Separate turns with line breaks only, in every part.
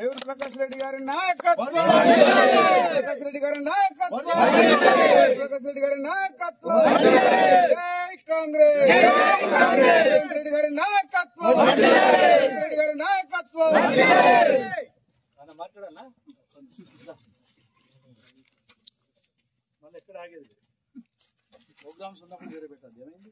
దేవుడు ప్రకాష్ రెడ్డి గారి నాయకత్వం, ప్రకాష్ రెడ్డి గారి నాయకత్వం, ప్రకాష్ రెడ్డి గారి నాయకత్వం. జై కాంగ్రెస్, రేవంత్ రెడ్డి గారి నాయకత్వం, రేవంత్ రెడ్డి గారి నాయకత్వం. మాట్లాడాలా మళ్ళీ ఎక్కడ ఆగేది ప్రోగ్రామ్స్ ఉన్నప్పుడు వేరే పెట్టాలి. ఏమైంది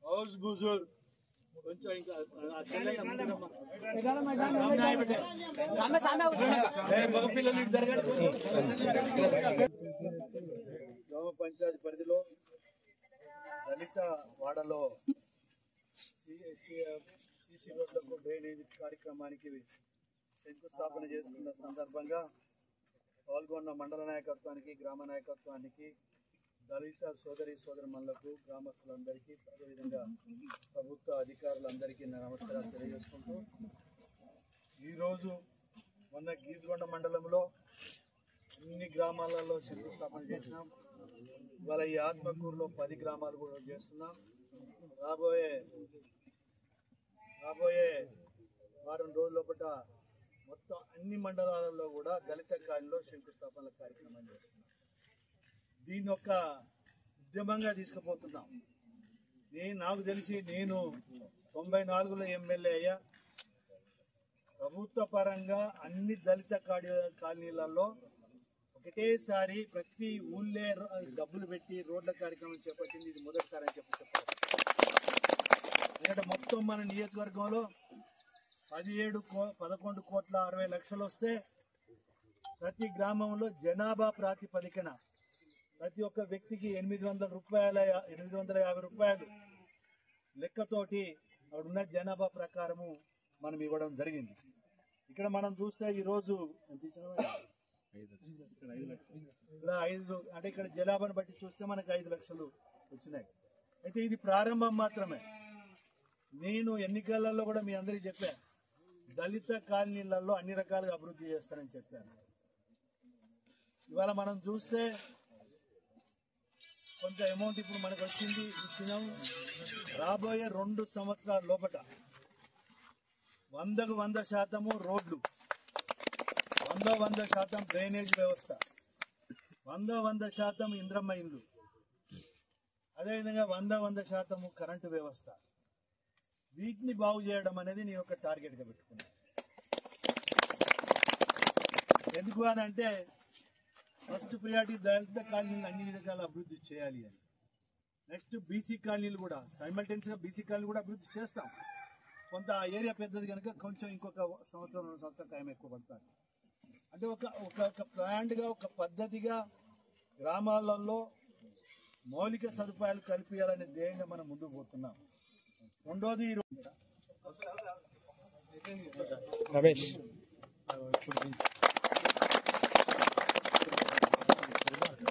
హౌస్ బుజుర్ కొంచెం ఇంకా గ్రామ పంచాయతీ పరిధిలో దళిత వాడలో సిసి రోడ్లకు డ్రైనేజ్ కార్యక్రమానికి శంకుస్థాపన చేసుకున్న సందర్భంగా పాల్గొన్న మండల నాయకత్వానికి, గ్రామ నాయకత్వానికి, దళిత సోదరి సోదరుమణులకు, గ్రామస్తులందరికీ, అదేవిధంగా ప్రభుత్వ అధికారులందరికీ నమస్కారాలు తెలియజేసుకుంటూ, ఈరోజు మొన్న గీజుగొండ మండలంలో అన్ని గ్రామాలలో శంకుస్థాపన చేసినాం. ఇవాళ ఈ ఆత్మకూరులో 10 గ్రామాలు కూడా చేస్తున్నాం. రాబోయే వారం రోజుల లోపల మొత్తం అన్ని మండలాలలో కూడా దళిత కాలనీలో శంకుస్థాపన కార్యక్రమం చేస్తున్నాం. దీన్ని ఒక ఉద్యమంగా తీసుకుపోతున్నాం. నాకు తెలిసి నేను 94లో ఎమ్మెల్యే అయ్యా. ప్రభుత్వ పరంగా అన్ని దళిత కాలనీలలో ఒకటేసారి ప్రతి ఊళ్ళే డబ్బులు పెట్టి రోడ్ల కార్యక్రమం చేపట్టింది. ఇది మొదటిసారి అని చెప్పాలి. ఎందుకంటే మొత్తం మన నియోజకవర్గంలో 11 కోట్ల 60 లక్షలు వస్తే ప్రతి గ్రామంలో జనాభా ప్రాతిపదికన ప్రతి ఒక్క వ్యక్తికి 850 రూపాయలు లెక్కతోటి అక్కడున్న జనాభా ప్రకారము మనం ఇవ్వడం జరిగింది. ఇక్కడ మనం చూస్తే ఈరోజు ఎంత ఇచ్చినా ఇక్కడ 5 అంటే ఇక్కడ జనాభాను బట్టి చూస్తే మనకు 5 లక్షలు వచ్చినాయి. అయితే ఇది ప్రారంభం మాత్రమే. నేను ఎన్నికలలో కూడా మీ అందరికీ చెప్పాను, దళిత కాలనీలలో అన్ని రకాలుగా అభివృద్ధి చేస్తానని చెప్పాను. ఇవాళ మనం చూస్తే కొంత అమౌంట్ ఇప్పుడు మనకు వచ్చింది, ఇచ్చినాం. రాబోయే 2 సంవత్సరాల లోపల 100% రోడ్లు, 100% డ్రైనేజ్ వ్యవస్థ, 100% ఇంద్రమ్మ ఇండ్లు, అదేవిధంగా 100% కరెంటు వ్యవస్థ, వీటిని బాగు చేయడం అనేది నేను ఒక టార్గెట్గా పెట్టుకున్నాను. ఎందుకు అని అంటే ఫస్ట్ ప్రియారిటీ దళిత కాలనీలు అన్ని విధాలుగా అభివృద్ధి చేయాలి అని. నెక్స్ట్ బీసీ కాలనీలు కూడా సైమల్టేనియస్గా బీసీ కాలనీ కూడా అభివృద్ధి చేస్తాం. కొంత ఏరియా పెద్దది కనుక కొంచెం ఇంకొక 1 సంవత్సరం 2 సంవత్సరాలు టైం ఎక్కువ పడుతుంది. అంటే ఒక ప్లాన్డ్గా ఒక పద్ధతిగా గ్రామాలలో మౌలిక సదుపాయాలు కల్పించాలనే ధ్యేయంగా మనం ముందుకు పోతున్నాం. రెండోది రమేష్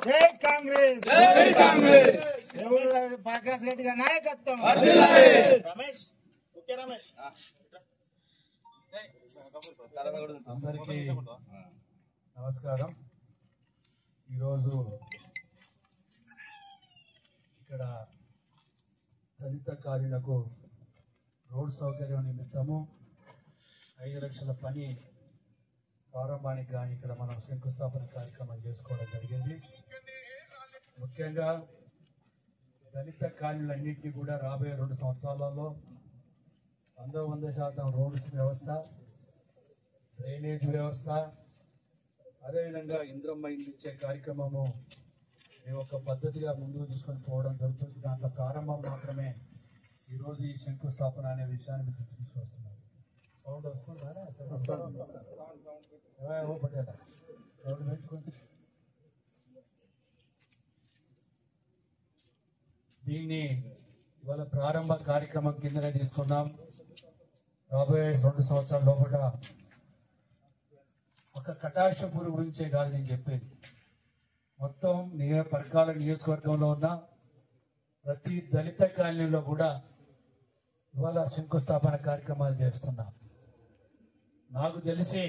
జై కాంగ్రెస్, జై కాంగ్రెస్, ప్రకాష్ రెడ్డి గారి నాయకత్వం. రమేష్ ఓకే రమేష్.
అందరికీ నమస్కారం. ఈరోజు ఇక్కడ దళిత కాలనీలకు రోడ్ సౌకర్యం నిమిత్తము 5 లక్షల పని ప్రారంభానికి కానీ ఇక్కడ మనం శంకుస్థాపన కార్యక్రమం చేసుకోవడం జరిగింది. ముఖ్యంగా దళిత కాలనీలన్నింటినీ కూడా రాబోయే 2 సంవత్సరాలలో 100% రోడ్స్ వ్యవస్థ, డ్రైనేజ్ వ్యవస్థ, అదేవిధంగా ఇంద్రమ్మ ఇల్లు ఇచ్చే కార్యక్రమము మేము ఒక పద్ధతిగా ముందుకు తీసుకొని పోవడం జరుగుతుంది. దాంట్లో ప్రారంభం మాత్రమే ఈరోజు ఈ శంకుస్థాపన అనే విషయాన్ని మీకు తీసుకొస్తున్నాం. సౌండ్ వస్తుందా? పట్టేలా సౌండ్ పెంచుకుంటే దీన్ని ఇవాళ ప్రారంభ కార్యక్రమం కిందనే తీసుకున్నాం. రాబోయే 2 సంవత్సరాల లోపల ఒక కటాక్షపూర్ గురించే కాదు నేను చెప్పేది, మొత్తం పరకాల నియోజకవర్గంలో ఉన్న ప్రతి దళిత కాలనీలో కూడా ఇవాళ శంకుస్థాపన కార్యక్రమాలు చేస్తున్నాం. నాకు తెలిసి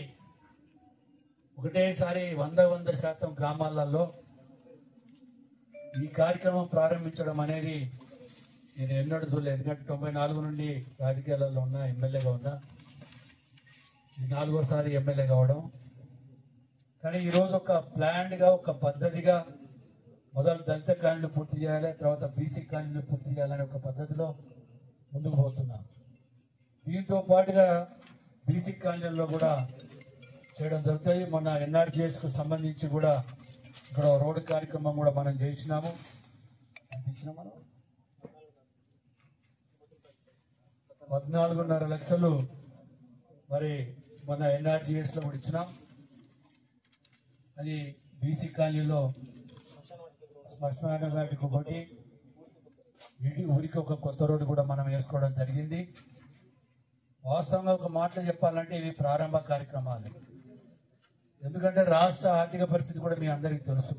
ఒకటేసారి 100% గ్రామాలలో ఈ కార్యక్రమం ప్రారంభించడం అనేది నేను ఎన్నడూ చూడలేదు. ఎందుకంటే 94 నుండి రాజకీయాలలో ఉన్నా, ఎమ్మెల్యేగా ఉన్నా, ఇది 4వ సారి ఎమ్మెల్యే కావడం. కానీ ఈరోజు ఒక ప్లాన్డ్గా, ఒక పద్ధతిగా మొదలు దళిత కాలనీలు పూర్తి చేయాలి, తర్వాత బీసీ కాలనీలు పూర్తి చేయాలనే ఒక పద్ధతిలో ముందుకు పోతున్నాం. దీంతో పాటుగా బీసీ కాలనీల్లో కూడా చేయడం జరుగుతుంది. మొన్న ఎన్ఆర్జీఎస్కు సంబంధించి కూడా ఇక్కడ రోడ్డు కార్యక్రమం కూడా మనం చేసినాము. మనం 14.5 లక్షలు మరి మన ఎన్ఆర్జీఎస్ లో కూడా ఇచ్చినాం. అది బీసీ కాలనీలో శ్మశాన వాటికి ఒకటి, ఊరికి ఒక కొత్త రోడ్డు కూడా మనం వేసుకోవడం జరిగింది. వాస్తవంగా ఒక మాటలో చెప్పాలంటే ఇవి ప్రారంభ కార్యక్రమాలు. ఎందుకంటే రాష్ట్ర ఆర్థిక పరిస్థితి కూడా మీ అందరికీ తెలుసు.